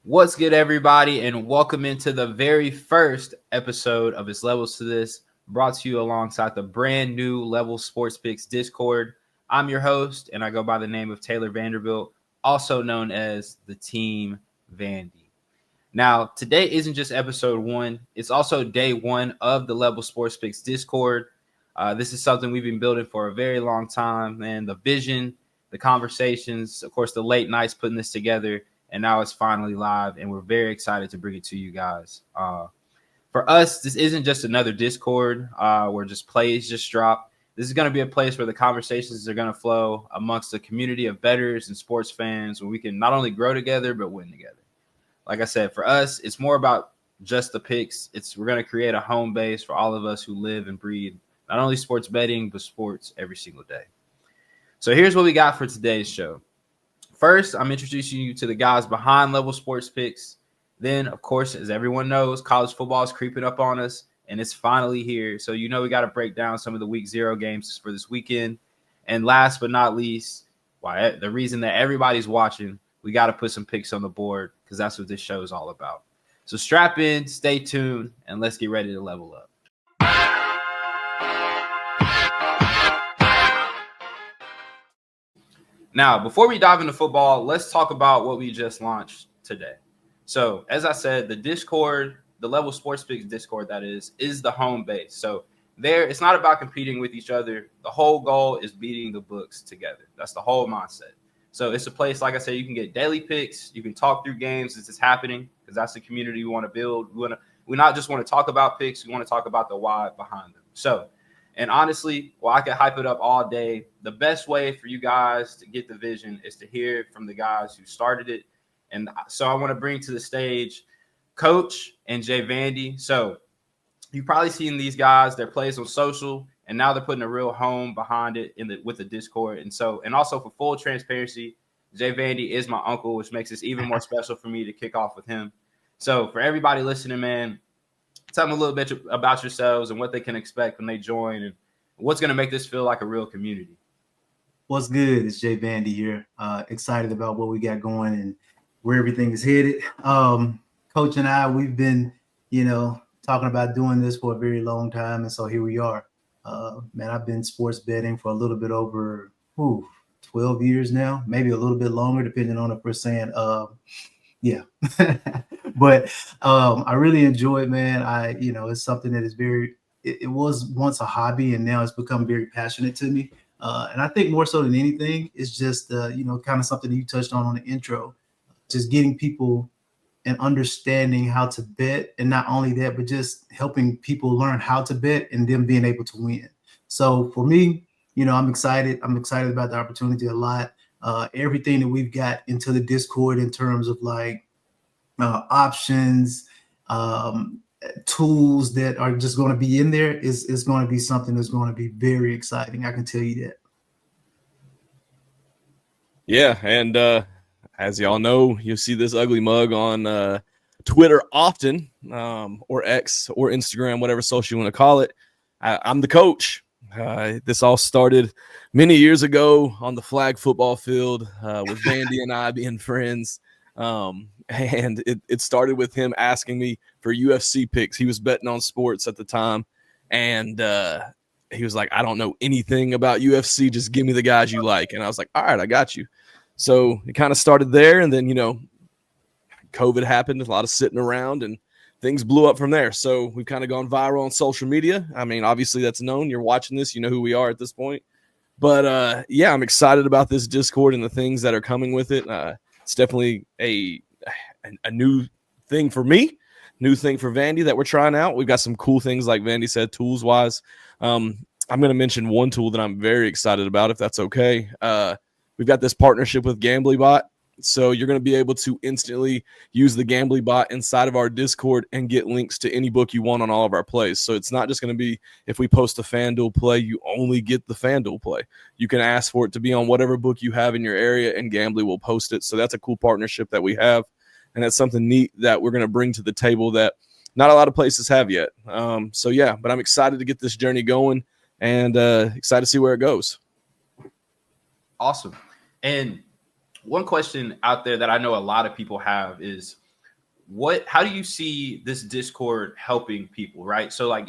What's good, everybody, and welcome into the very first episode of It's Levels to This, brought to you alongside the brand new Level Sports Picks Discord. I'm your host, and I go by the name of Taylor Vanderbilt, also known as the Team Vandy. Now, today isn't just episode one, it's also day one of the Level Sports Picks Discord. This is something we've been building for a very long time, and the vision, the conversations, of course, the late nights putting this together. And now it's finally live, and we're very excited to bring it to you guys. For us, this isn't just another Discord where just plays just drop. This is going to be a place where the conversations are going to flow amongst the community of bettors and sports fans, where we can not only grow together, but win together. Like I said, for us, it's more about just the picks. We're going to create a home base for all of us who live and breathe not only sports betting, but sports every single day. So here's what we got for today's show. First, I'm introducing you to the guys behind Level Sports Picks. Then, of course, as everyone knows, college football is creeping up on us, and it's finally here. So, we got to break down some of the Week 0 games for this weekend. And last but not least, the reason that everybody's watching, we got to put some picks on the board because that's what this show is all about. So strap in, stay tuned, and let's get ready to level up. Now, before we dive into football, let's talk about what we just launched today. So, as I said, the Discord, the Level Sports Picks Discord, that is the home base. So, it's not about competing with each other. The whole goal is beating the books together. That's the whole mindset. So, it's a place, like I said, you can get daily picks. You can talk through games as it's happening because that's the community we want to build. We not just want to talk about picks. We want to talk about the why behind them. So, and honestly, while I could hype it up all day, the best way for you guys to get the vision is to hear from the guys who started it. And so I want to bring to the stage Coach and Jay Vandy. So you've probably seen these guys, their plays on social, and now they're putting a real home behind it with the Discord. And also for full transparency, Jay Vandy is my uncle, which makes this even more special for me to kick off with him. So for everybody listening, man, tell them a little bit about yourselves and what they can expect when they join and what's going to make this feel like a real community. What's good? It's Jay Vandy here. Excited about what we got going and where everything is headed. Coach and I, we've been, talking about doing this for a very long time. And so here we are. Man, I've been sports betting for a little bit over 12 years now, maybe a little bit longer, depending on if we're saying yeah. But I really enjoy it, man. It's something that is it was once a hobby and now it's become very passionate to me. And I think more so than anything, it's just, kind of something that you touched on the intro, just getting people and understanding how to bet. And not only that, but just helping people learn how to bet and them being able to win. So for me, I'm excited. I'm excited about the opportunity a lot. Everything that we've got into the Discord in terms of options, tools that are just going to be in there is going to be something that's going to be very exciting. I can tell you that. Yeah, and as y'all know, you'll see this ugly mug on Twitter often, or X or Instagram, whatever social you want to call it. I'm the coach. This all started many years ago on the flag football field with Vandy and I being friends. And it started with him asking me for UFC picks. He was betting on sports at the time. And he was like, I don't know anything about UFC. Just give me the guys you like. And I was like, all right, I got you. So it kind of started there. And then, COVID happened, a lot of sitting around, and things blew up from there. So we've kind of gone viral on social media. I mean, obviously that's known. You're watching this, you know who we are at this point. But I'm excited about this Discord and the things that are coming with it. It's definitely a new thing for me, new thing for Vandy that we're trying out. We've got some cool things, like Vandy said, tools-wise. I'm going to mention one tool that I'm very excited about, if that's okay. We've got this partnership with GamblyBot. So you're going to be able to instantly use the GamblyBot inside of our Discord and get links to any book you want on all of our plays. So it's not just going to be, if we post a FanDuel play, you only get the FanDuel play. You can ask for it to be on whatever book you have in your area, and Gambly will post it. So that's a cool partnership that we have. And that's something neat that we're going to bring to the table that not a lot of places have yet. But I'm excited to get this journey going and excited to see where it goes. Awesome. And one question out there that I know a lot of people have is, how do you see this Discord helping people, right? So like,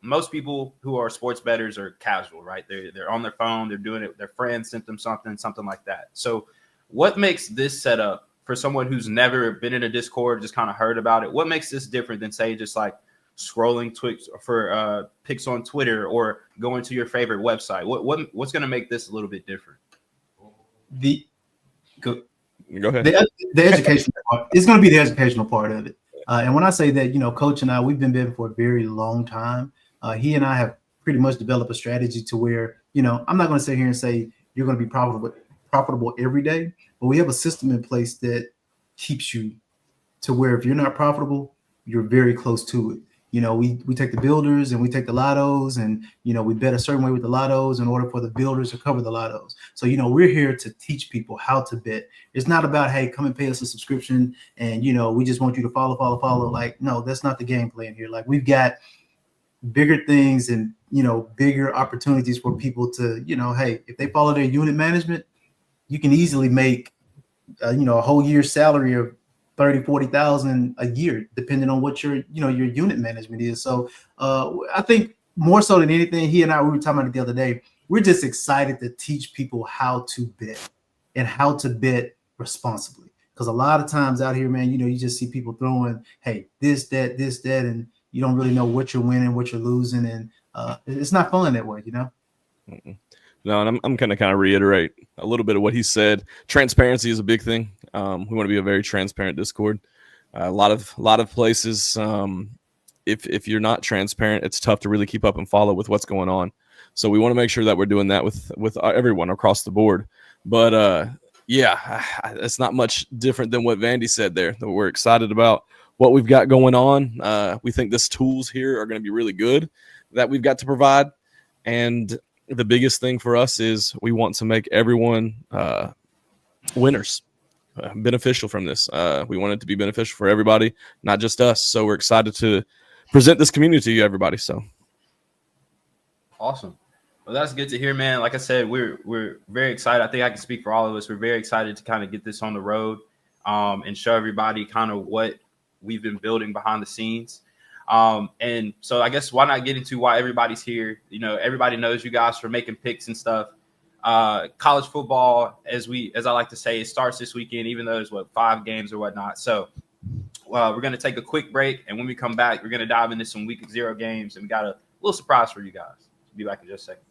most people who are sports bettors are casual, right? They're on their phone, they're doing it, their friends sent them something like that. So what makes this setup for someone who's never been in a Discord, just kind of heard about it? What makes this different than, say, just like scrolling tweets for pics on Twitter or going to your favorite website? What's going to make this a little bit different? Go ahead. The educational part. It's going to be the educational part of it. And when I say that, Coach and I, we've been betting for a very long time. He and I have pretty much developed a strategy to where, I'm not going to sit here and say you're going to be profitable every day, but we have a system in place that keeps you to where if you're not profitable, you're very close to it. We take the builders and we take the lottos, and we bet a certain way with the lottos in order for the builders to cover the lottos. So we're here to teach people how to bet. It's not about, hey, come and pay us a subscription and we just want you to follow. Like, no, that's not the game plan here. Like, we've got bigger things and bigger opportunities for people to hey, if they follow their unit management, you can easily make a whole year's salary of 30,000-40,000 a year, depending on what your unit management is. So I think more so than anything, we were talking about it the other day, we're just excited to teach people how to bet and how to bet responsibly. Because a lot of times out here, man, you just see people throwing, hey, this, that, and you don't really know what you're winning, what you're losing. And it's not fun that way, Mm-mm. No, and I'm going to kind of reiterate a little bit of what he said. Transparency is a big thing. We want to be a very transparent Discord. A lot of places, if you're not transparent, it's tough to really keep up and follow with what's going on. So we want to make sure that we're doing that with everyone across the board. But it's not much different than what Vandy said there. We're excited about what we've got going on. We think this tools here are going to be really good that we've got to provide. And the biggest thing for us is we want to make everyone winners, beneficial from this. We want it to be beneficial for everybody, not just us. So we're excited to present this community to you, everybody. So awesome. Well, that's good to hear, man. Like I said, we're very excited. I think I can speak for all of us. We're very excited to kind of get this on the road and show everybody kind of what we've been building behind the scenes. And so I guess why not get into why everybody's here? Everybody knows you guys for making picks and stuff. College football, as I like to say, it starts this weekend, even though there's 5 games or whatnot. So we're going to take a quick break. And when we come back, we're going to dive into some week 0 games. And we got a little surprise for you guys. Be back in just a second.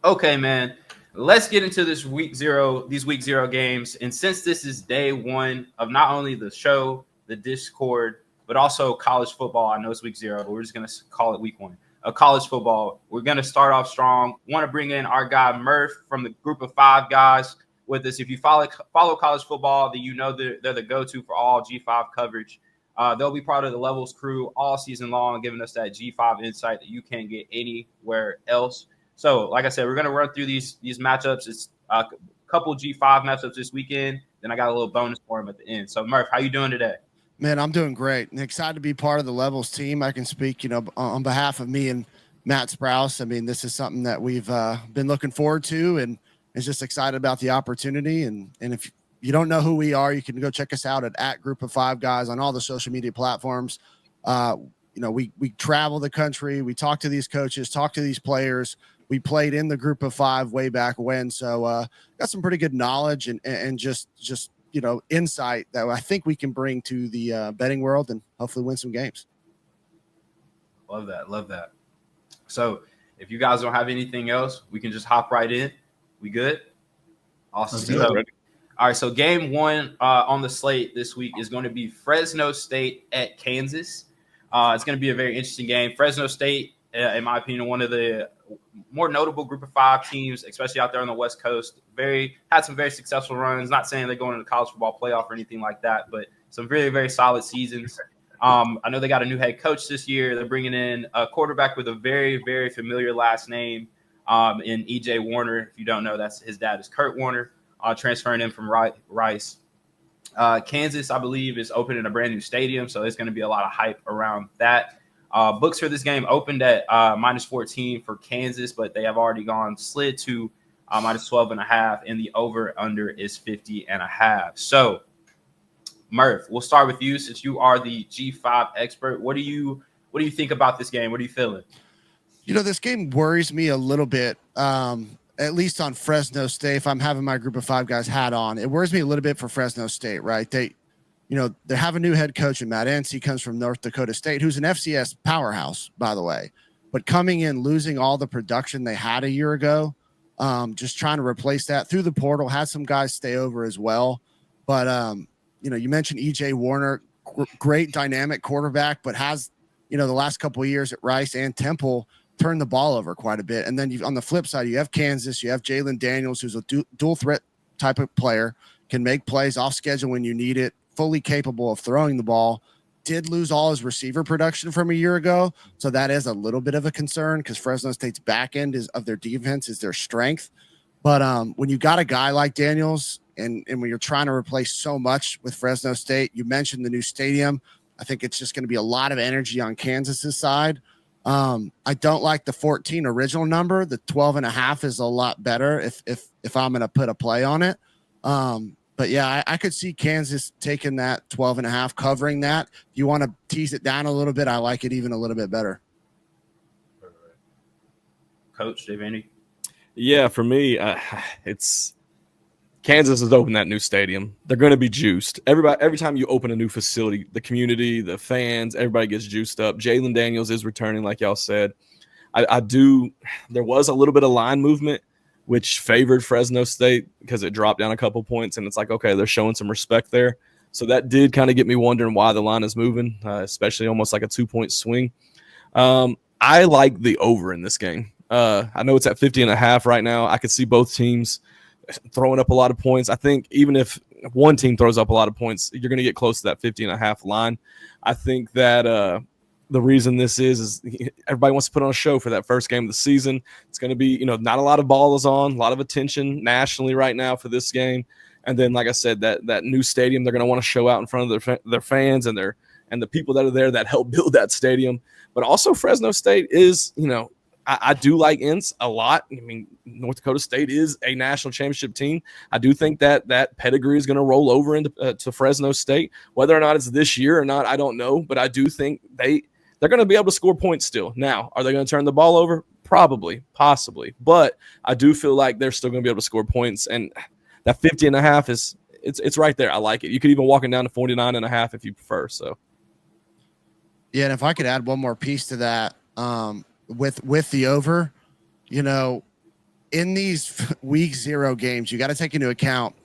Okay, man. Let's get into these week 0 games. And since this is day 1 of not only the show, the Discord, but also college football, I know it's week 0, but we're just going to call it week 1 of college football. We're going to start off strong. Want to bring in our guy Murph from the group of 5 guys with us. If you follow college football, then they're the go-to for all G5 coverage. They'll be part of the Levels crew all season long, giving us that G5 insight that you can't get anywhere else. So, like I said, we're going to run through these matchups. It's a couple G5 matchups this weekend. Then I got a little bonus for him at the end. So, Murph, how you doing today? Man, I'm doing great and excited to be part of the Levels team. I can speak, on behalf of me and Matt Sprouse. I mean, this is something that we've been looking forward to and is just excited about the opportunity. And if you don't know who we are, you can go check us out at Group of 5 Guys on all the social media platforms. We travel the country. We talk to these coaches, talk to these players. We played in the Group of 5 way back when. So got some pretty good knowledge and just insight that I think we can bring to the betting world and hopefully win some games. Love that. So if you guys don't have anything else, we can just hop right in. We good? Awesome. All right, so game 1 on the slate this week is going to be Fresno State at Kansas. It's going to be a very interesting game. Fresno State, in my opinion, one of the more notable Group of 5 teams, especially out there on the West Coast. Had some very successful runs. Not saying they're going to the college football playoff or anything like that, but some very, very solid seasons. I know they got a new head coach this year. They're bringing in a quarterback with a very, very familiar last name in E.J. Warner. If you don't know, that's his dad is Kurt Warner, transferring in from Rice. Kansas, I believe, is opening a brand new stadium, so there's going to be a lot of hype around that. Books for this game opened at -14 for Kansas, but they have already slid to minus 12.5, and the over/under is 50.5. So, Murph, we'll start with you since you are the G5 expert. What do you think about this game? What are you feeling? This game worries me a little bit. At least on Fresno State, if I'm having my group of 5 guys hat on, it worries me a little bit for Fresno State, right? They have a new head coach in Matt Ince. He comes from North Dakota State, who's an FCS powerhouse, by the way. But coming in, losing all the production they had a year ago, just trying to replace that through the portal, had some guys stay over as well. But, you mentioned E.J. Warner, great dynamic quarterback, but has, the last couple of years at Rice and Temple turned the ball over quite a bit. And then on the flip side, you have Kansas, you have Jalen Daniels, who's a dual threat type of player, can make plays off schedule when you need it, fully capable of throwing the ball. Did lose all his receiver production from a year ago. So that is a little bit of a concern because Fresno State's back end of their defense is their strength. But when you got a guy like Daniels and when you're trying to replace so much with Fresno State, you mentioned the new stadium. I think it's just going to be a lot of energy on Kansas's side. I don't like the 14 original number. The 12.5 is a lot better if I'm going to put a play on it. But yeah, I could see Kansas taking that 12.5, covering that. If you want to tease it down a little bit, I like it even a little bit better. Coach Dave Vandy. Yeah, for me, it's Kansas has opened that new stadium. They're going to be juiced. Every time you open a new facility, the community, the fans, everybody gets juiced up. Jalen Daniels is returning, like y'all said. There was a little bit of line movement, which favored Fresno State because it dropped down a couple points, and it's like, okay, they're showing some respect there. So that did kind of get me wondering why the line is moving, especially almost like a 2-point swing. I like the over in this game. I know it's at 50.5 right now. I could see both teams throwing up a lot of points. I think even if one team throws up a lot of points, you're going to get close to that 50.5 line. I think that the reason this is everybody wants to put on a show for that first game of the season. It's going to be, not a lot of balls on, a lot of attention nationally right now for this game. And then, like I said, that new stadium, they're going to want to show out in front of their fans and the people that are there that help build that stadium. But also Fresno State is, I do like Ince a lot. I mean, North Dakota State is a national championship team. I do think that pedigree is going to roll over into to Fresno State. Whether or not it's this year or not, I don't know. But I do think they're going to be able to score points still. Now, are they going to turn the ball over? Probably, possibly. But I do feel like they're still going to be able to score points. And that 50.5 it's right there. I like it. You could even walk it down to 49.5 if you prefer. So, yeah, and if I could add one more piece to that, with the over, in these week 0 games, you got to take into account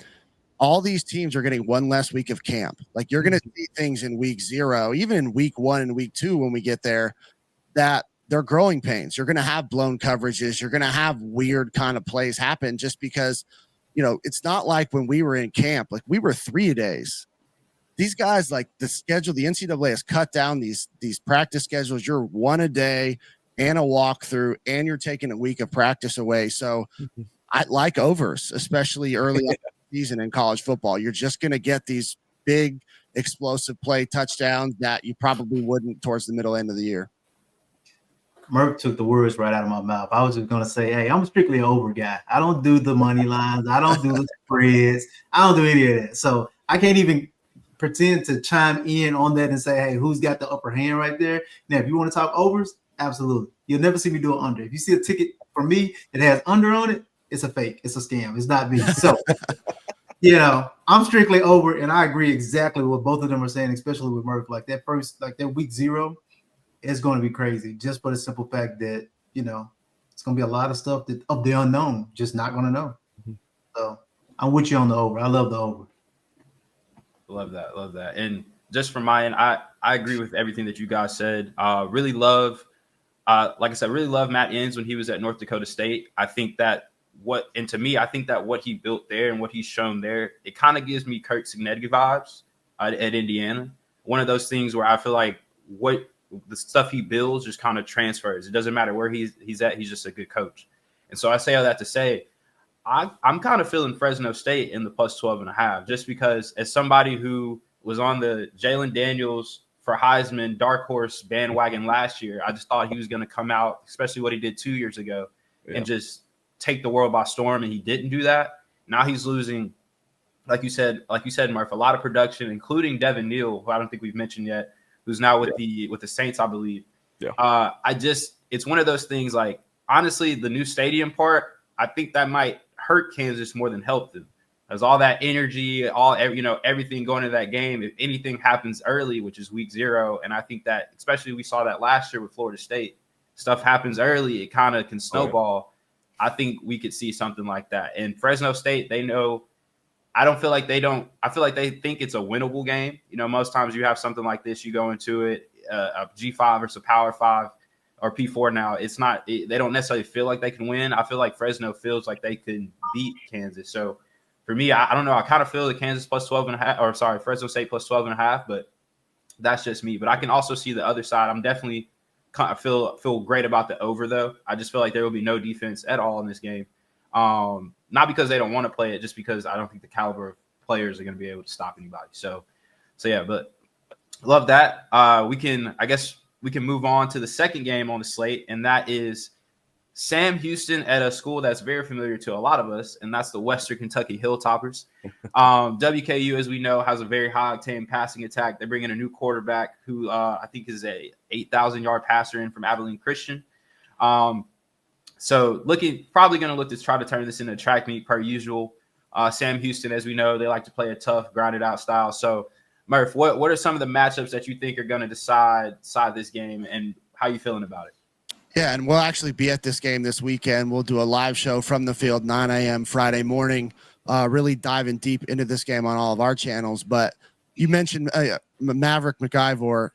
all these teams are getting one less week of camp. Like you're going to see things in week 0, even in week 1 and week 2 when we get there, that they're growing pains. You're going to have blown coverages. You're going to have weird kind of plays happen just because, it's not like when we were in camp, like we were 3-a-days. These guys, like the schedule, the NCAA has cut down these practice schedules. You're 1 a day and a walkthrough, and you're taking a week of practice away. So I like overs, especially early in the season in college football. You're just going to get these big explosive play touchdowns that you probably wouldn't towards the middle end of the year. Murph took the words right out of my mouth. I was just going to say, hey, I'm strictly an over guy. I don't do the money lines. I don't do the spreads. I don't do any of that. So I can't even pretend to chime in on that and say, hey, who's got the upper hand right there? Now, if you want to talk overs, absolutely. You'll never see me do an under. If you see a ticket for me that has under on it, it's a fake. It's a scam. It's not me. So, I'm strictly over, and I agree exactly what both of them are saying, especially with Murph. Like that week 0 is going to be crazy just for the simple fact that, it's going to be a lot of stuff that of the unknown, just not going to know. Mm-hmm. So I'm with you on the over. I love the over. Love that. And just from my end, I agree with everything that you guys said. Really love, like I said, really love Matt Ince when he was at North Dakota State. I think that what he built there and what he's shown there, it kind of gives me Kurt Signetti vibes at Indiana. One of those things where I feel like what the stuff he builds just kind of transfers. It doesn't matter where he's at. He's just a good coach. And so I say all that to say, I'm kind of feeling Fresno State in the plus 12.5, just because as somebody who was on the Jalen Daniels for Heisman dark horse bandwagon last year, I just thought he was going to come out, especially what he did 2 years ago, and just take the world by storm, and he didn't do that. Now he's losing, like you said, Murph, a lot of production, including Devin Neal, who I don't think we've mentioned yet, who's now with the Saints, I believe. Yeah. It's one of those things. Like, honestly, the new stadium part, I think that might hurt Kansas more than help them. There's all that energy, everything going into that game. If anything happens early, which is week 0, and I think that, especially we saw that last year with Florida State, stuff happens early, it kind of can snowball. I think we could see something like that. And Fresno State, they know. I feel like they think it's a winnable game. Most times you have something like this, you go into it, a G5 versus a Power 5 or P4 now. It's not. They don't necessarily feel like they can win. I feel like Fresno feels like they can beat Kansas. So for me, I don't know. I kind of feel the Kansas plus 12.5, or sorry, Fresno State plus 12.5, but that's just me. But I can also see the other side. I'm definitely feel great about the over, though. I just feel like there will be no defense at all in this game. Not because they don't want to play it, just because I don't think the caliber of players are going to be able to stop anybody. So yeah, but love that. I guess we can move on to the second game on the slate, and that is Sam Houston at a school that's very familiar to a lot of us, and that's the Western Kentucky Hilltoppers. WKU, as we know, has a very high-octane passing attack. They bring in a new quarterback who I think is a 8,000-yard passer in from Abilene Christian. So probably going to look to try to turn this into a track meet per usual. Sam Houston, as we know, they like to play a tough, grounded-out style. So, Murph, what are some of the matchups that you think are going to decide this game, and how you feeling about it? Yeah, and we'll actually be at this game this weekend. We'll do a live show from the field, 9 a.m. Friday morning, really diving deep into this game on all of our channels. But you mentioned Maverick McIvor,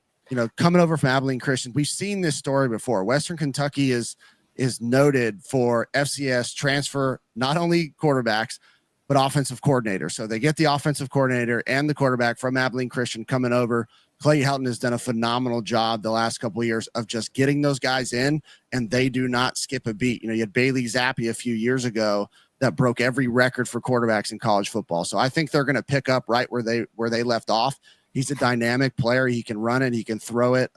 coming over from Abilene Christian. We've seen this story before. Western Kentucky is noted for FCS transfer, not only quarterbacks, but offensive coordinator. So they get the offensive coordinator and the quarterback from Abilene Christian coming over. Clay Helton has done a phenomenal job the last couple of years of just getting those guys in, and they do not skip a beat. You had Bailey Zappi a few years ago that broke every record for quarterbacks in college football. So I think they're going to pick up right where they left off. He's a dynamic player. He can run it. He can throw it.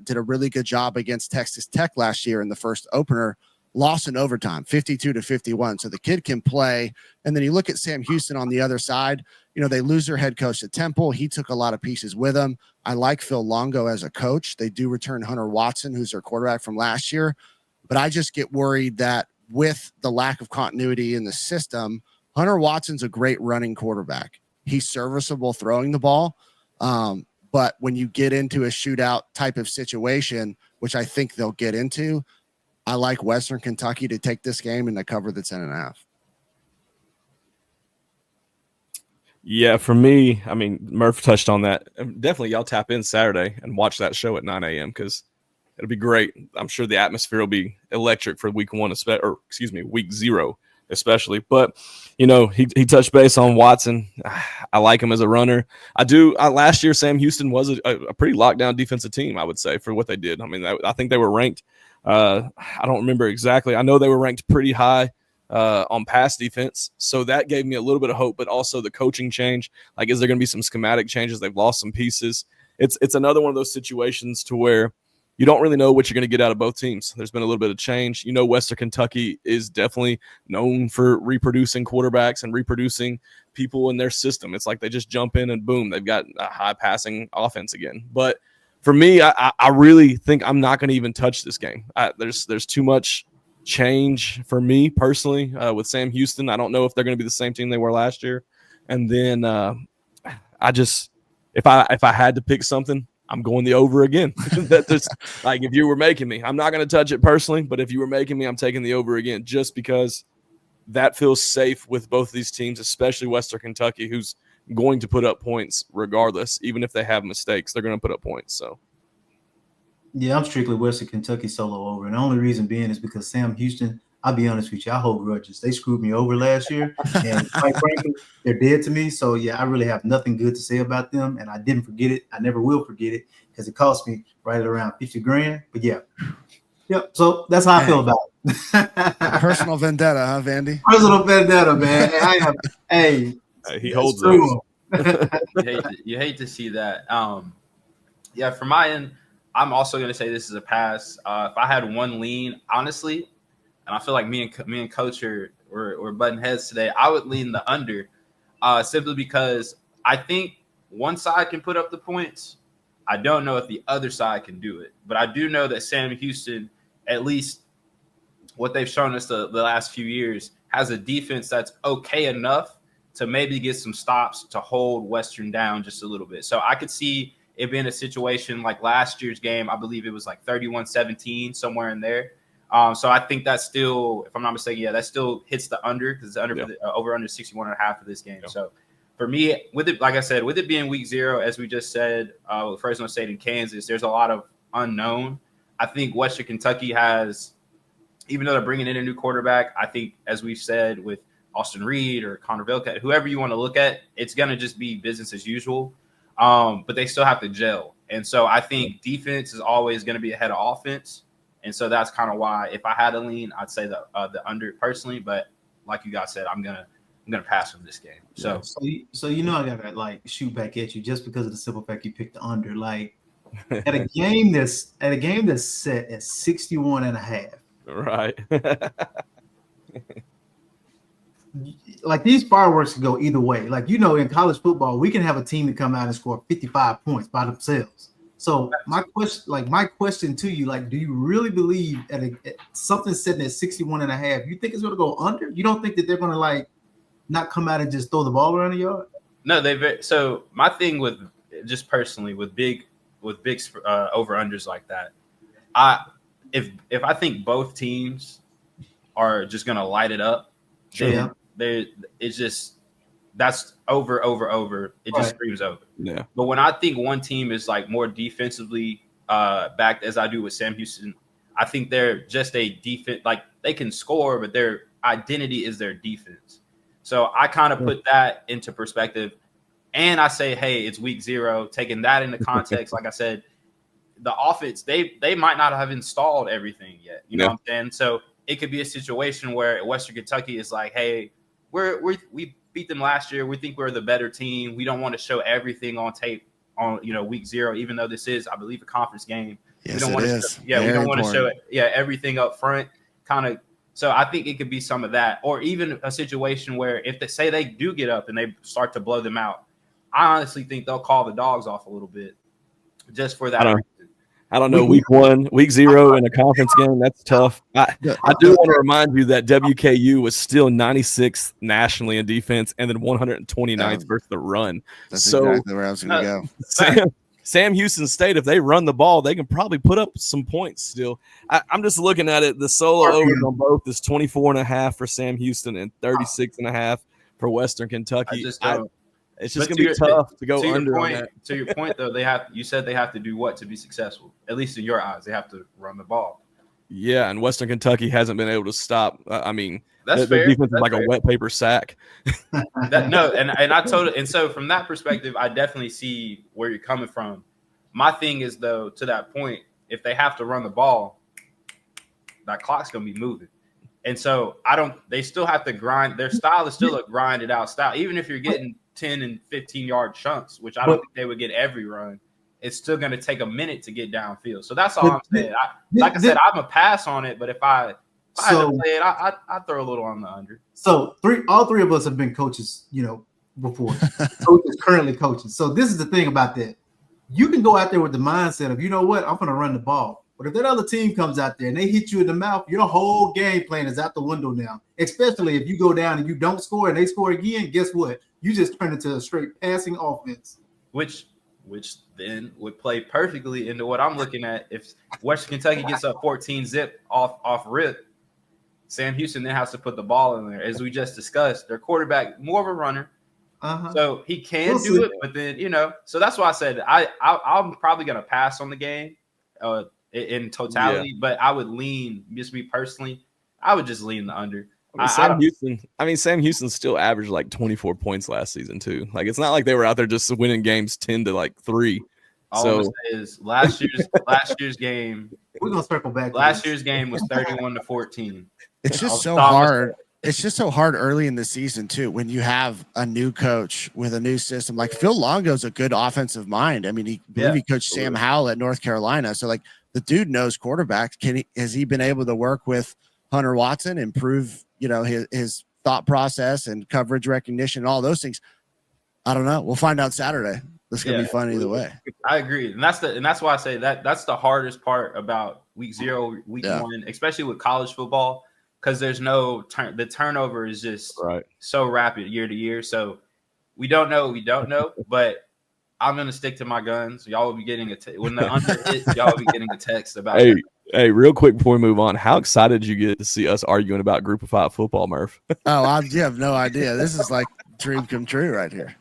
Did a really good job against Texas Tech last year in the first opener. Lost in overtime, 52-51. So the kid can play. And then you look at Sam Houston on the other side. They lose their head coach to Temple. He took a lot of pieces with him. I like Phil Longo as a coach. They do return Hunter Watson, who's their quarterback from last year. But I just get worried that with the lack of continuity in the system, Hunter Watson's a great running quarterback. He's serviceable throwing the ball. But when you get into a shootout type of situation, which I think they'll get into, I like Western Kentucky to take this game and to cover the 10.5. Yeah, for me, I mean, Murph touched on that. Definitely, y'all tap in Saturday and watch that show at 9 a.m. because it'll be great. I'm sure the atmosphere will be electric for week 1, week 0 especially. But, he touched base on Watson. I like him as a runner. I do. Last year, Sam Houston was a pretty locked down defensive team, I would say, for what they did. I mean, I think they were ranked. I don't remember exactly. I know they were ranked pretty high on pass defense. So that gave me a little bit of hope, but also the coaching change. Like, is there going to be some schematic changes? They've lost some pieces. It's another one of those situations to where you don't really know what you're going to get out of both teams. There's been a little bit of change. Western Kentucky is definitely known for reproducing quarterbacks and reproducing people in their system. It's like they just jump in and boom, they've got a high passing offense again. But for me, I really think I'm not going to even touch this game. There's too much change for me personally with Sam Houston. I don't know if they're going to be the same team they were last year. And then if I had to pick something, I'm going the over again. Like, if you were making me, I'm not going to touch it personally, but if you were making me, I'm taking the over again, just because that feels safe with both these teams, especially Western Kentucky, who's going to put up points regardless. Even if they have mistakes, they're going to put up points. So yeah, I'm strictly Western Kentucky solo over. And the only reason being is because Sam Houston, I'll be honest with you, I hold grudges. They screwed me over last year. And quite frankly, they're dead to me. So, yeah, I really have nothing good to say about them. And I didn't forget it. I never will forget it because it cost me right around $50,000. But, yeah. Yep. So that's how I feel about it. Personal vendetta, huh, Vandy? Personal vendetta, man. He holds those. you hate to see that. Yeah, for my end, I'm also going to say this is a pass. If I had one lean, honestly, and I feel like me and Coach we're butting heads today. I would lean the under, simply because I think one side can put up the points. I don't know if the other side can do it, but I do know that Sam Houston, at least what they've shown us the last few years, has a defense that's okay enough to maybe get some stops to hold Western down just a little bit. So I could see it being a situation like last year's game. I believe it was like 31-17, somewhere in there. So I think that's still, if I'm not mistaken, that still hits the under, because the under over under 61.5 for this game. Yeah. So for me, with it, like I said, with it being week 0, as we just said, with Fresno State and Kansas, there's a lot of unknown. I think Western Kentucky has, even though they're bringing in a new quarterback, I think, as we've said, with Austin Reed or Connor Vilka, whoever you want to look at, it's going to just be business as usual. But they still have to gel. And so I think defense is always going to be ahead of offense. And so that's kind of why, if I had to lean, I'd say the under personally. But like you guys said, I'm gonna pass on this game. So you know I gotta like shoot back at you just because of the simple fact you picked the under. Like at a game that's set at 61.5. Right. Like these fireworks can go either way. Like, you know, in college football, we can have a team to come out and score 55 points by themselves. So my question to you, like, do you really believe at something sitting at 61.5? You think it's going to go under? You don't think that they're going to like not come out and just throw the ball around the yard? No, so my thing with just personally with big over unders like that, if I think both teams are just going to light it up, then it's just, that's over. It just screams over. Yeah. But when I think one team is like more defensively backed, as I do with Sam Houston, I think they're just a defense. Like they can score, but their identity is their defense. So I kind of put that into perspective, and I say, hey, it's week 0. Taking that into context, like I said, the offense, they might not have installed everything yet. You know what I'm saying? So it could be a situation where Western Kentucky is like, hey, we beat them last year. We think we're the better team. We don't want to show everything on tape on week 0, even though this is, I believe, a conference game. Yes, we don't want to we don't want to show it. Yeah, everything up front, kind of. So I think it could be some of that, or even a situation where if they say they do get up and they start to blow them out, I honestly think they'll call the dogs off a little bit just for that reason. I don't know. Week 1, week 0 in a conference game, that's tough. I do want to remind you that WKU was still 96th nationally in defense and then 129th versus the run. That's exactly where I was going to go. Sam Houston State, if they run the ball, they can probably put up some points still. I'm just looking at it. The solo overs on both is 24.5 for Sam Houston and 36.5 for Western Kentucky. It's just going to be tough to go under on that. To your point, though, you said they have to do what to be successful? At least in your eyes, they have to run the ball. Yeah, and Western Kentucky hasn't been able to stop. I mean, that's their fair. defense is like a wet paper sack. And so from that perspective, I definitely see where you're coming from. My thing is, though, to that point, if they have to run the ball, that clock's going to be moving. And so they still have to grind. Their style is still a grinded out style. Even if you're getting 10 and 15-yard chunks, which I don't think they would get every run, it's still going to take a minute to get downfield. So that's all I'm saying. I said, I'm a pass on it, but if I had to play it, I throw a little on the under. So all three of us have been coaches, before. Coaches currently coaching. So this is the thing about that. You can go out there with the mindset of, you know what, I'm going to run the ball. But if that other team comes out there and they hit you in the mouth, your whole game plan is out the window now. Especially if you go down and you don't score and they score again, guess what? You just turn into a straight passing offense. Which then would play perfectly into what I'm looking at. If Western Kentucky gets up 14 zip off rip, Sam Houston then has to put the ball in there. As we just discussed, their quarterback, more of a runner. So he can do it, but then, so that's why I said I'm probably going to pass on the game in totality, but I would lean, just me personally, I would just lean the under. Sam Houston still averaged like 24 points last season too. Like it's not like they were out there just winning games 10 to like 3. All I'm gonna say is last year's game. We're gonna circle back. Last year's game was 31-14. It's just so hard. It's just so hard early in the season too when you have a new coach with a new system. Like Phil Longo's a good offensive mind. I mean, he coached Sam Howell at North Carolina, so like the dude knows quarterbacks. Has he been able to work with Hunter Watson, improve, his thought process and coverage recognition, all those things. I don't know. We'll find out Saturday. This is gonna be fun either way. I agree, and that's why I say that's the hardest part about week 0, week 1, especially with college football, because there's no the turnover is just so rapid year to year. So we don't know, but I'm gonna stick to my guns. Y'all will be getting when the under hits, y'all will be getting a text about it. Hey, real quick before we move on, how excited did you get to see us arguing about Group of 5 football, Murph? You have no idea. This is like dream come true right here.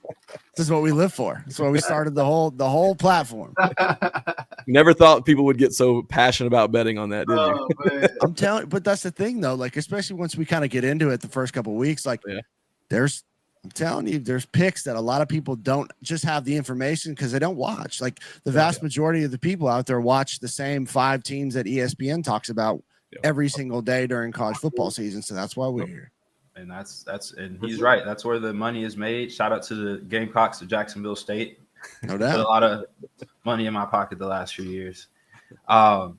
This is what we live for. That's why we started the whole platform. Never thought people would get so passionate about betting on that, did you? I'm telling you, but that's the thing though. Like, especially once we kind of get into it the first couple of weeks, like I'm telling you, there's picks that a lot of people don't just have the information because they don't watch. Like the vast majority of the people out there watch the same 5 teams that ESPN talks about every single day during college football season. So that's why we're here. And and he's right. That's where the money is made. Shout out to the Gamecocks of Jacksonville State. No doubt. Put a lot of money in my pocket the last few years. Now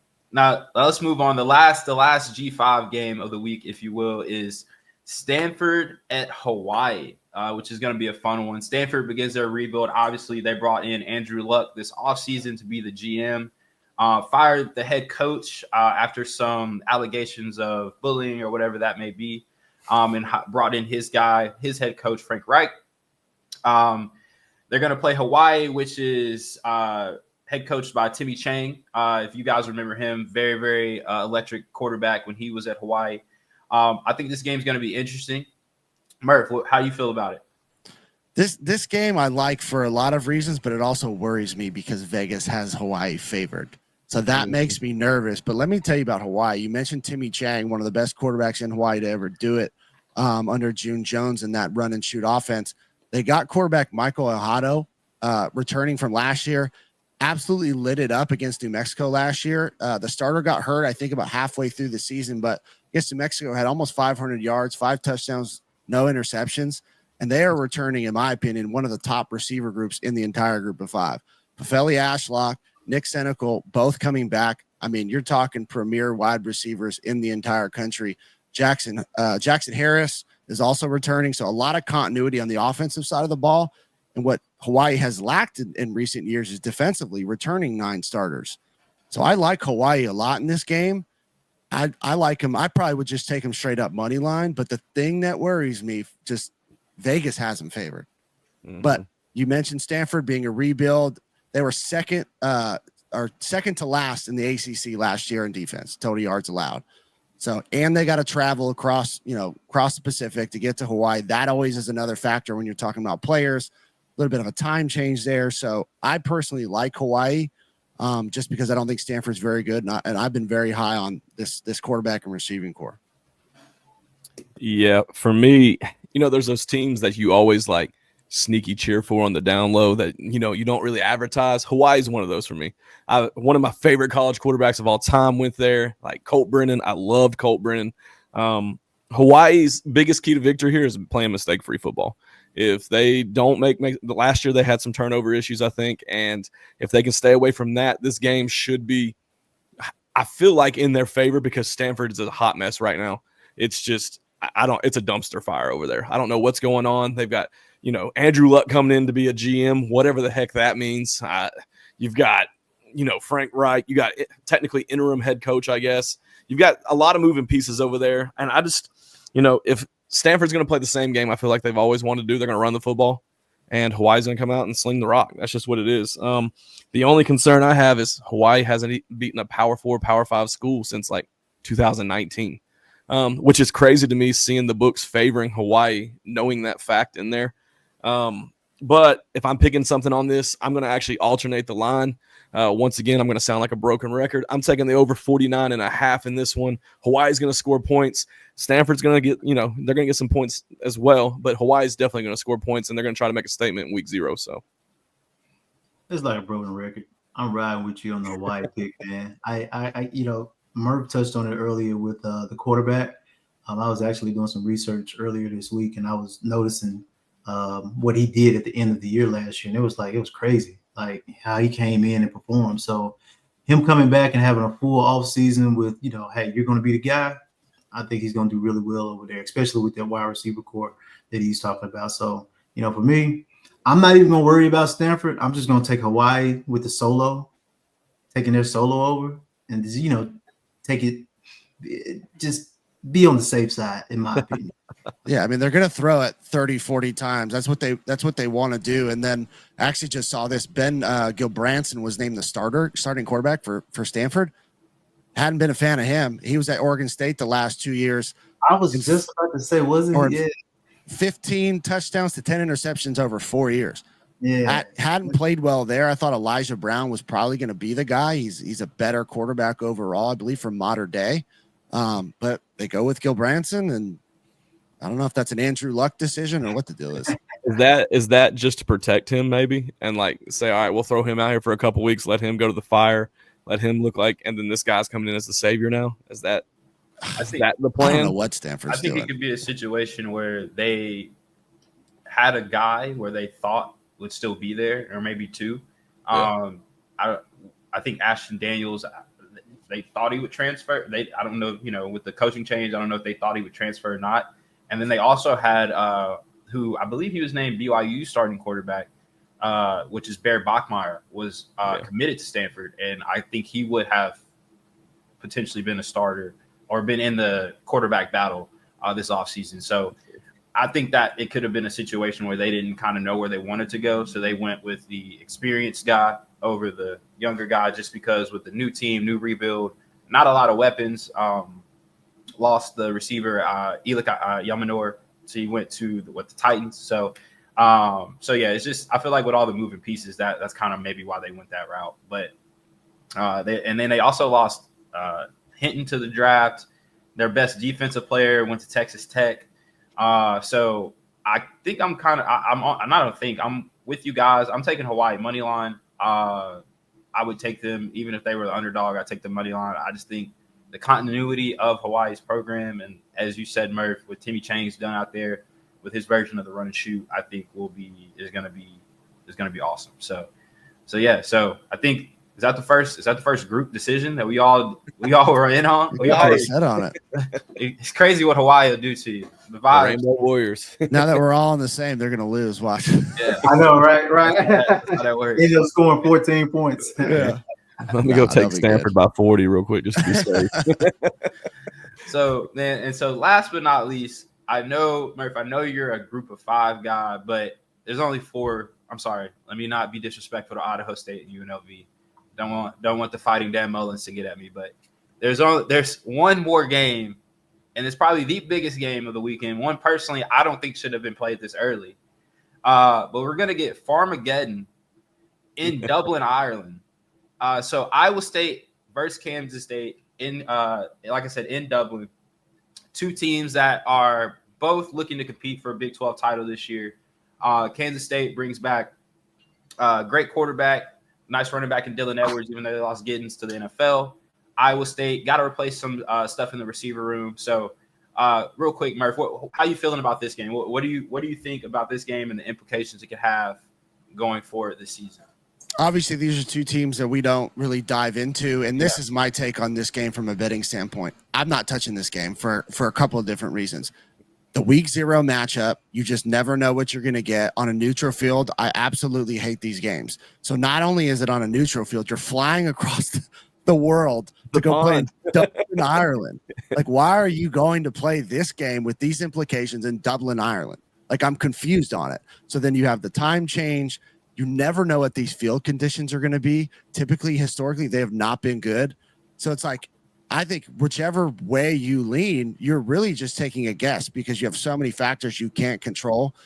let's move on. The last G5 game of the week, if you will, is Stanford at Hawaii, which is going to be a fun one. Stanford begins their rebuild. Obviously, they brought in Andrew Luck this offseason to be the GM. Fired the head coach after some allegations of bullying or whatever that may be. And brought in his head coach, Frank Reich. They're going to play Hawaii, which is head coached by Timmy Chang. If you guys remember him, very, very electric quarterback when he was at Hawaii. I think this game is going to be interesting. Murph, how do you feel about it? This game I like for a lot of reasons, but it also worries me because Vegas has Hawaii favored. So that makes me nervous. But let me tell you about Hawaii. You mentioned Timmy Chang, one of the best quarterbacks in Hawaii to ever do it under June Jones in that run and shoot offense. They got quarterback Michael Ohado returning from last year. Absolutely lit it up against New Mexico last year. The starter got hurt, I think, about halfway through the season, but against New Mexico had almost 500 yards, 5 touchdowns, no interceptions. And they are returning, in my opinion, one of the top receiver groups in the entire group of 5. Pafeli Ashlock, Nick Senecal, both coming back. I mean, you're talking premier wide receivers in the entire country. Jackson Harris is also returning. So a lot of continuity on the offensive side of the ball. And what Hawaii has lacked in recent years is defensively returning 9 starters. So I like Hawaii a lot in this game. I like him. I probably would just take him straight up money line. But the thing that worries me, just Vegas has him favored. But you mentioned Stanford being a rebuild. They were second to last in the ACC last year in defense, total yards allowed. So, and they got to travel across the Pacific to get to Hawaii. That always is another factor when you're talking about players. A little bit of a time change there. So I personally like Hawaii just because I don't think Stanford's very good. And I've been very high on this quarterback and receiving core. Yeah, for me, there's those teams that you always like sneaky cheer for on the down low that, you don't really advertise. Hawaii is one of those for me. One of my favorite college quarterbacks of all time went there, like Colt Brennan. I loved Colt Brennan. Hawaii's biggest key to victory here is playing mistake-free football. If they don't make last year, they had some turnover issues, I think. And if they can stay away from that, this game should be, I feel like, in their favor because Stanford is a hot mess right now. It's just, it's a dumpster fire over there. I don't know what's going on. They've got, Andrew Luck coming in to be a GM, whatever the heck that means. You've got, Frank Reich. You got technically interim head coach, I guess. You've got a lot of moving pieces over there. And I just, if Stanford's going to play the same game I feel like they've always wanted to do, they're going to run the football, and Hawaii's going to come out and sling the rock. That's just what it is. The only concern I have is Hawaii hasn't beaten a Power 4, Power 5 school since like 2019, which is crazy to me seeing the books favoring Hawaii, knowing that fact in there. But if I'm picking something on this, I'm going to actually alternate the line. Once again, I'm going to sound like a broken record. I'm taking the over 49.5 in this one. Hawaii's going to score points. Stanford's going to get, they're going to get some points as well, but Hawaii's definitely going to score points, and they're going to try to make a statement in week 0. So it's like a broken record. I'm riding with you on the Hawaii pick, man. I Murph touched on it earlier with the quarterback. I was actually doing some research earlier this week, and I was noticing what he did at the end of the year last year. And it was crazy, like how he came in and performed. So him coming back and having a full off season with, hey, you're going to be the guy. I think he's going to do really well over there, especially with that wide receiver core that he's talking about. So, for me, I'm not even going to worry about Stanford. I'm just going to take Hawaii with the solo, taking their solo over, and just, take it, just be on the safe side, in my opinion. Yeah, I mean, they're going to throw it 30, 40 times. That's what they want to do. And then I actually just saw this. Ben Gilbranson was named the starting quarterback for Stanford. Hadn't been a fan of him. He was at Oregon State the last 2 years. I was just about to say, wasn't he? Yeah. 15 touchdowns to 10 interceptions over 4 years. Yeah. Hadn't played well there. I thought Elijah Brown was probably going to be the guy. He's a better quarterback overall, I believe, from modern day. But they go with Gilbranson, and I don't know if that's an Andrew Luck decision or what the deal is. Is that just to protect him, maybe, and like say, all right, we'll throw him out here for a couple weeks, let him go to the fire, let him look like, and then this guy's coming in as the savior now? Is that the plan? I don't know what Stanford's doing. I think it could be a situation where they had a guy where they thought would still be there, or maybe two. Yeah. I think Ashton Daniels, they thought he would transfer. I don't know, with the coaching change, I don't know if they thought he would transfer or not. And then they also had who I believe he was named BYU starting quarterback, which is Bear Bachmeier, was committed to Stanford. And I think he would have potentially been a starter or been in the quarterback battle this offseason. So I think that it could have been a situation where they didn't kind of know where they wanted to go. So they went with the experienced guy over the younger guy, just because with the new team, new rebuild, not a lot of weapons. Lost the receiver, Elika Yamanor. So he went to the Titans. So yeah, it's just, I feel like with all the moving pieces, that's kind of maybe why they went that route. But then they also lost Hinton to the draft. Their best defensive player went to Texas Tech. So I think I'm with you guys. I'm taking Hawaii money line. I would take them even if they were the underdog. I'd take the money line. I just think the continuity of Hawaii's program, and as you said, Murph, with Timmy Chang's done out there with his version of the run and shoot, I think is going to be awesome. So yeah. So I think is that the first group decision that we all were in on? We all set on it. It's crazy what Hawaii will do to you. The vibes. Rainbow Warriors. Now that we're all on the same, they're going to lose. Watch. Yeah, I know, right. That's how that works. Ended up scoring 14 points. Yeah. Let me go take Stanford by 40 real quick just to be safe. So last but not least, I know, Murph, you're a group of 5 guy, but there's only 4. I'm sorry. Let me not be disrespectful to Idaho State and UNLV. Don't want the Fighting Dan Mullins to get at me, but there's one more game, and it's probably the biggest game of the weekend. One personally I don't think should have been played this early. But we're gonna get Farmageddon in Dublin, Ireland. So Iowa State versus Kansas State in like I said, in Dublin. 2 teams that are both looking to compete for a Big 12 title this year. Kansas State brings back great quarterback, nice running back in Dylan Edwards, even though they lost Giddens to the NFL. Iowa State got to replace some stuff in the receiver room. So real quick, Murph, how you feeling about this game? What do you think about this game and the implications it could have going forward this season? Obviously, these are 2 teams that we don't really dive into, and this is my take on this game from a betting standpoint. I'm not touching this game for a couple of different reasons. The week 0 matchup, you just never know what you're going to get on a neutral field. I absolutely hate these games. So not only is it on a neutral field, you're flying across the world to go play in Dublin, Ireland. Like, why are you going to play this game with these implications in Dublin, Ireland? Like, I'm confused on it. So then you have the time change. You never know what these field conditions are going to be. Typically, historically, they have not been good. So it's like, I think whichever way you lean, you're really just taking a guess because you have so many factors you can't control.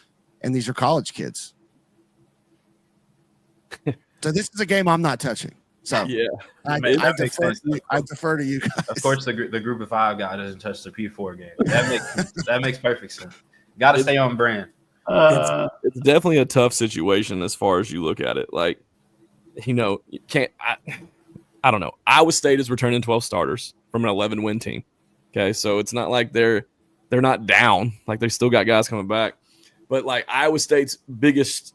And these are college kids. So this is a game I'm not touching. So yeah, I defer to you guys. Of course, the group of 5 guy doesn't touch the P4 game. That makes perfect sense. Got to stay on brand. It's definitely a tough situation as far as you look at it. Like, you can't. I don't know. Iowa State is returning 12 starters from an 11-win team. Okay, so it's not like they're not down. Like, they still got guys coming back. But like, Iowa State's biggest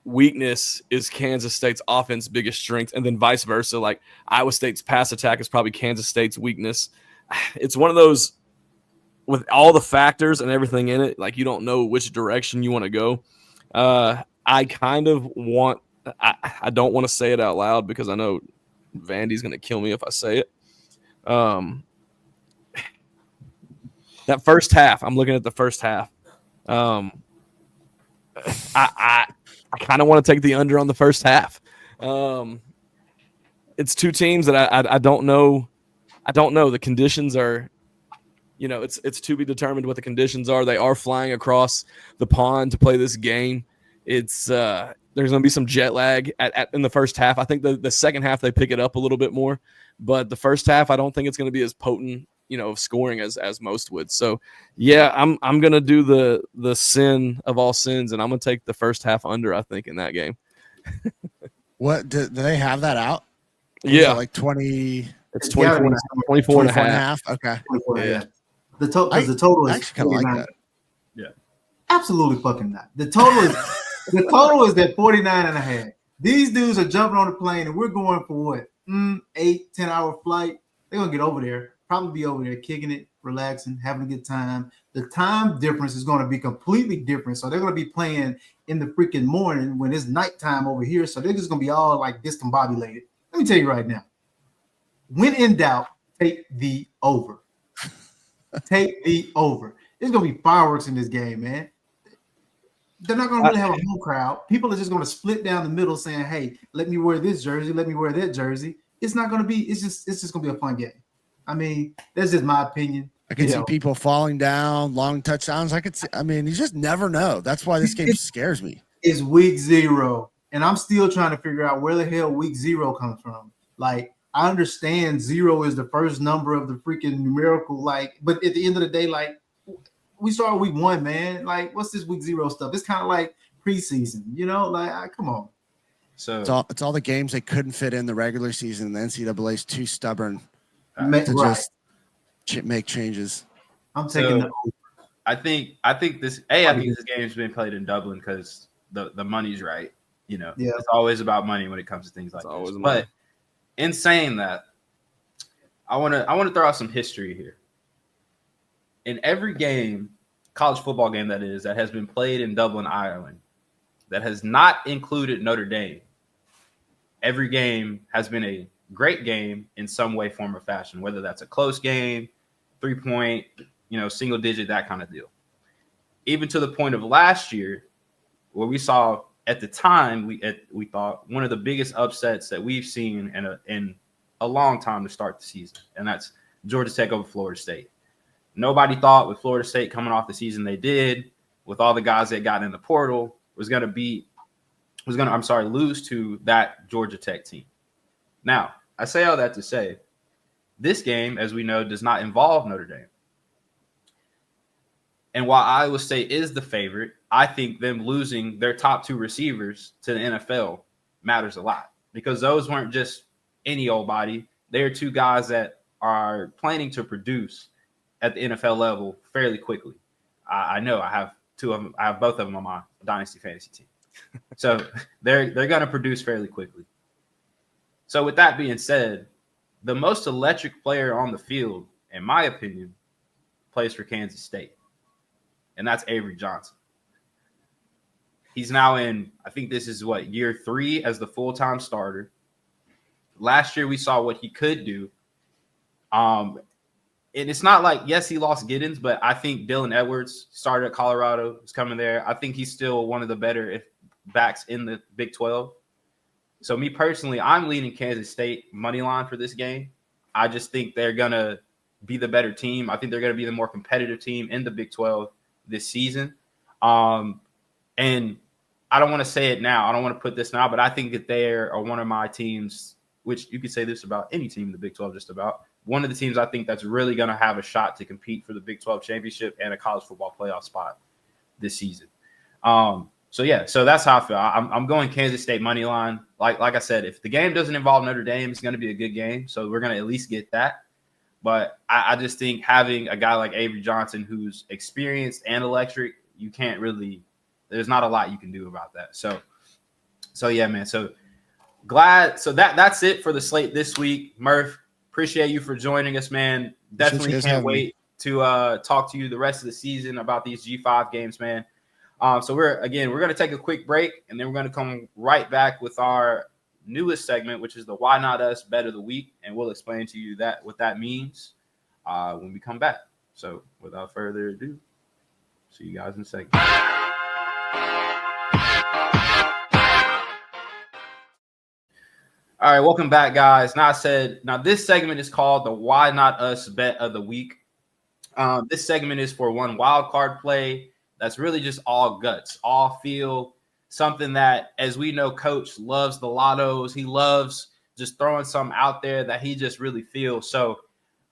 weakness is Kansas State's offense biggest strength, and then vice versa. Like, Iowa State's pass attack is probably Kansas State's weakness. It's one of those with all the factors and everything in it, like you don't know which direction you want to go. I kind of want – I don't want to say it out loud because I know Vandy's going to kill me if I say it. That first half, I'm looking at the first half. I kind of want to take the under on the first half. It's two teams that I don't know. I don't know. The conditions are – it's to be determined what the conditions are. They are flying across the pond to play this game. It's there's going to be some jet lag in the first half. I think the second half they pick it up a little bit more, but the first half I don't think it's going to be as potent, of scoring as most would. So yeah, I'm going to do the sin of all sins, and I'm going to take the first half under. I think in that game. What do they have that out? Yeah, like 20. It's 24 and a half. Okay. 24 and a Yeah. half. The total is actually kind of like that. Yeah. Absolutely fucking not. The total is at 49 and a half. These dudes are jumping on the plane and we're going for what? 8-10 hour flight. They're gonna get over there, probably be over there kicking it, relaxing, having a good time. The time difference is gonna be completely different. So they're gonna be playing in the freaking morning when it's nighttime over here. So they're just gonna be all like discombobulated. Let me tell you right now. When in doubt, take the over. Take the over. There's going to be fireworks in this game, man. They're not going to really have a whole crowd. People are just going to split down the middle saying, hey, let me wear this jersey. Let me wear that jersey. It's not going to be – it's just going to be a fun game. I mean, that's just my opinion. I can see people falling down, long touchdowns. You just never know. That's why this game scares me. It's week 0, and I'm still trying to figure out where the hell week 0 comes from. Like, I understand 0 is the first number of the freaking numerical, but at the end of the day, we start week 1, man. Like, what's this week 0 stuff? It's kind of like preseason, come on. So it's all the games they couldn't fit in the regular season. The NCAA is too stubborn to just make changes. I'm taking I think this game's been played in Dublin because the money's right. It's always about money when it comes to things like this. But in saying that, I want to throw out some history here. In every game, college football game that has been played in Dublin, Ireland, that has not included Notre Dame, every game has been a great game in some way, form, or fashion, whether that's a close game, 3-point, single digit, that kind of deal. Even to the point of last year, where we saw at the time, we thought one of the biggest upsets that we've seen in a long time to start the season, and that's Georgia Tech over Florida State. Nobody thought with Florida State coming off the season they did, with all the guys that got in the portal, was going to lose to that Georgia Tech team. Now, I say all that to say, this game, as we know, does not involve Notre Dame. And while Iowa State is the favorite, I think them losing their top 2 receivers to the NFL matters a lot because those weren't just any old body. They are 2 guys that are planning to produce at the NFL level fairly quickly. I know I have 2 of them. I have both of them on my Dynasty Fantasy team. So they're going to produce fairly quickly. So with that being said, the most electric player on the field, in my opinion, plays for Kansas State. And that's Avery Johnson. He's now in, I think this is year 3 as the full-time starter. Last year we saw what he could do. And it's not like, yes, he lost Giddens, but I think Dylan Edwards started at Colorado, is coming there. I think he's still one of the better backs in the Big 12. So me personally, I'm leaning Kansas State money line for this game. I just think they're going to be the better team. I think they're going to be the more competitive team in the Big 12 this season. And I don't want to say it now. I don't want to put this now, but I think that they are one of my teams, which you could say this about any team in the Big 12 just about. One of the teams I think that's really going to have a shot to compete for the Big 12 championship and a college football playoff spot this season. So that's how I feel. I'm going Kansas State money line. Like I said, if the game doesn't involve Notre Dame, it's going to be a good game. So we're going to at least get that. But I just think having a guy like Avery Johnson who's experienced and electric, you can't really – there's not a lot you can do about that. So yeah, man. So glad – so that's it for the slate this week. Murph, appreciate you for joining us, man. Definitely can't wait to talk to you the rest of the season about these G5 games, man. So we're going to take a quick break, and then we're going to come right back with our newest segment, which is the Why Not Us Bet of the Week, and we'll explain to you what that means when we come back. So without further ado, see you guys in a second. All right, welcome back, guys. Now this segment is called the Why Not Us Bet of the Week. This segment is for one wild card play that's really just all guts, all feel, something that, as we know, Coach loves the lottos. He loves just throwing something out there that he just really feels. So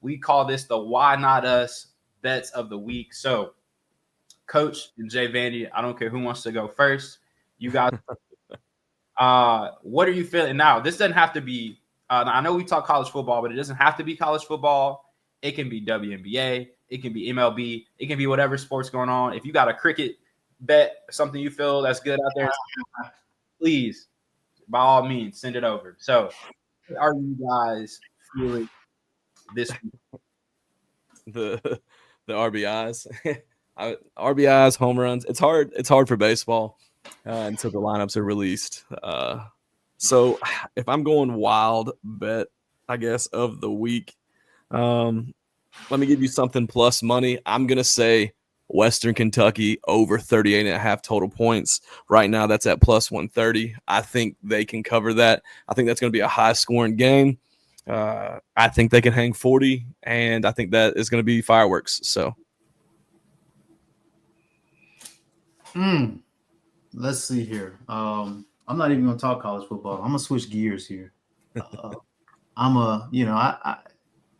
we call this the Why Not Us Bets of the Week. So Coach and Jay Vandy, I don't care who wants to go first. You guys, what are you feeling now? This doesn't have to be, I know we talk college football, but it doesn't have to be college football. It can be WNBA. It can be MLB. It can be whatever sport's going on. If you got a cricket bet, something you feel that's good out there, please, by all means, send it over. So, what are you guys feeling this week? The RBIs, RBIs, home runs. It's hard for baseball until the lineups are released. So, if I'm going wild bet, I guess, of the week, let me give you something plus money. I'm going to say Western Kentucky over 38.5 total points. Right now, that's at plus 130. I think they can cover that. I think that's going to be a high-scoring game. I think they can hang 40, and I think that is going to be fireworks. So, let's see here. I'm not even going to talk college football. I'm going to switch gears here. I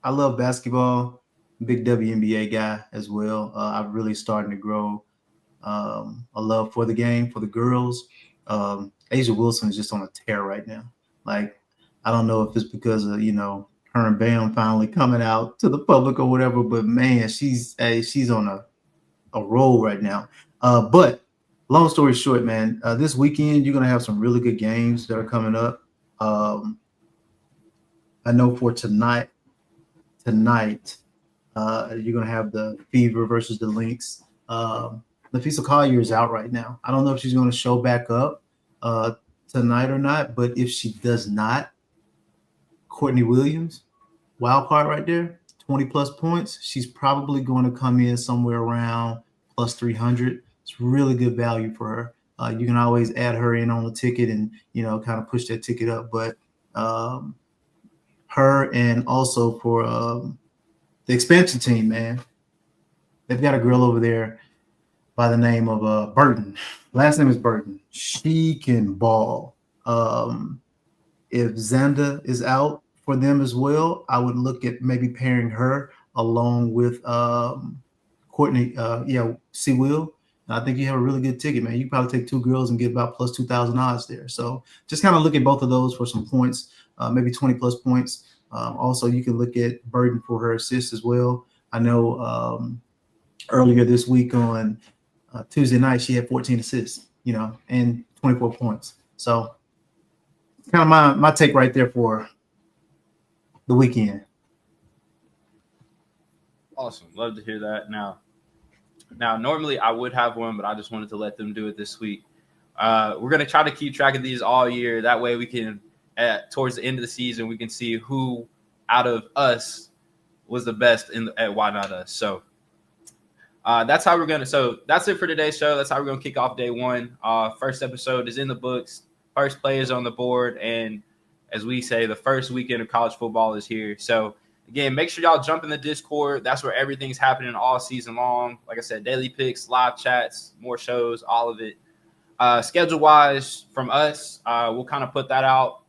love basketball. Big WNBA guy as well. I'm really starting to grow a love for the game, for the girls. Asia Wilson is just on a tear right now. Like, I don't know if it's because of, her and Bam finally coming out to the public or whatever, but man, she's on a roll right now. But long story short, man, this weekend you're going to have some really good games that are coming up. I know for tonight, you're going to have the Fever versus the Lynx. Nafisa Collier is out right now. I don't know if she's going to show back up tonight or not, but if she does not, Courtney Williams, wild card right there, 20-plus points. She's probably going to come in somewhere around plus 300. It's really good value for her. You can always add her in on the ticket and, kind of push that ticket up. But her and also for the expansion team, man, they've got a girl over there by the name of Burton. Last name is Burton. She can ball. If Xanda is out for them as well, I would look at maybe pairing her along with Courtney, C-Will. I think you have a really good ticket, man. You can probably take two girls and get about plus 2,000 odds there. So just kind of look at both of those for some points, maybe 20-plus points. Also, you can look at Burton for her assists as well. I know earlier this week on Tuesday night, she had 14 assists, and 24 points. So kind of my take right there for the weekend. Awesome. Love to hear that. Now, normally I would have one, but I just wanted to let them do it this week. We're going to try to keep track of these all year. That way we can, towards the end of the season, we can see who out of us was the best at Why Not Us. So that's how we're going to – so that's it for today's show. That's how we're going to kick off day one. First episode is in the books. First play is on the board. And as we say, the first weekend of college football is here. So, again, make sure y'all jump in the Discord. That's where everything's happening all season long. Like I said, daily picks, live chats, more shows, all of it. Schedule-wise from us, we'll kind of put that out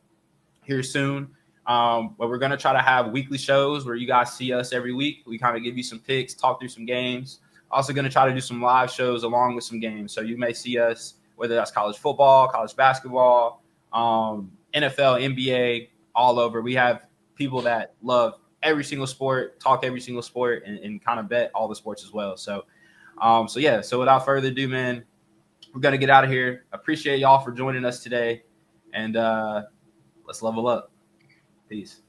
here soon. But we're going to try to have weekly shows where you guys see us every week. We kind of give you some picks, talk through some games. Also going to try to do some live shows along with some games. So you may see us, whether that's college football, college basketball, NFL, NBA, all over. We have people that love every single sport, talk every single sport, and kind of bet all the sports as well. So without further ado, man, we're going to get out of here. Appreciate y'all for joining us today, and let's level up. Peace.